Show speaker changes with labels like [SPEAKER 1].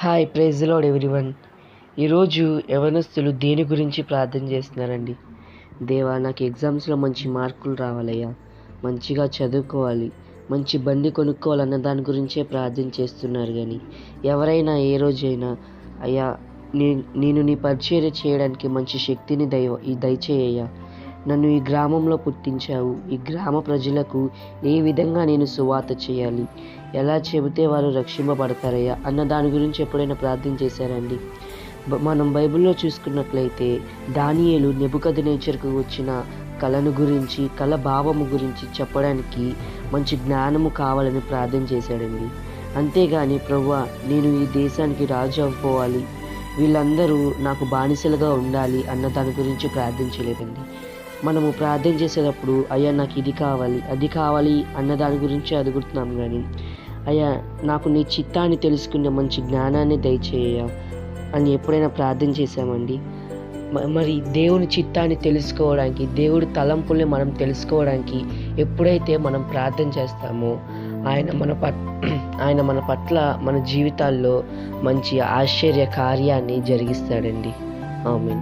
[SPEAKER 1] Hi praise the lord everyone. ఈరోజు యవనస్తులు దేని గురించి ప్రార్థన చేస్తున్నారండి? దేవా, నాకు ఎగ్జామ్స్లో మంచి మార్కులు రావాలయ్యా, మంచిగా చదువుకోవాలి, మంచి బండి కొనుక్కోవాలన్న దాని గురించే ప్రార్థన చేస్తున్నారు. కానీ ఎవరైనా ఏ రోజైనా అయ్యా నేను నీ పరిచర్య చేయడానికి మంచి శక్తిని దయచేయ్యా, నన్ను ఈ గ్రామంలో పుట్టించావు, ఈ గ్రామ ప్రజలకు ఏ విధంగా నేను సువార్త చేయాలి, ఎలా చెబితే వారు రక్షింపబడతారయ్యా అన్న దాని గురించి ఎప్పుడైనా ప్రార్థన చేశారండి? మనం బైబిల్లో చూసుకున్నట్లయితే దానియేలు నెబుకద్నెజరుకు వచ్చిన కళను గురించి, కళ భావము గురించి చెప్పడానికి మంచి జ్ఞానము కావాలని ప్రార్థన చేశాడండి. అంతేగాని ప్రభువా, నేను ఈ దేశానికి రాజు అవ్వాలి, వీళ్ళందరూ నాకు బానిసలుగా ఉండాలి అన్న దాని గురించి ప్రార్థించలేదండి. మనము ప్రార్థన చేసేటప్పుడు అయ్యా నాకు ఇది కావాలి, అది కావాలి అన్న దాని గురించి అడుగుతున్నాం. కానీ అయ్యా నాకు నీ చిత్తాన్ని తెలుసుకునే మంచి జ్ఞానాన్ని దయచేయ అని ఎప్పుడైనా ప్రార్థన చేశామండి? మరి దేవుని చిత్తాన్ని తెలుసుకోవడానికి, దేవుడి తలంపుల్ని మనం తెలుసుకోవడానికి ఎప్పుడైతే మనం ప్రార్థన చేస్తామో ఆయన మన పట్ల మన జీవితాల్లో మంచి ఆశ్చర్య కార్యాన్ని జరిగిస్తాడండి. ఆమేన్.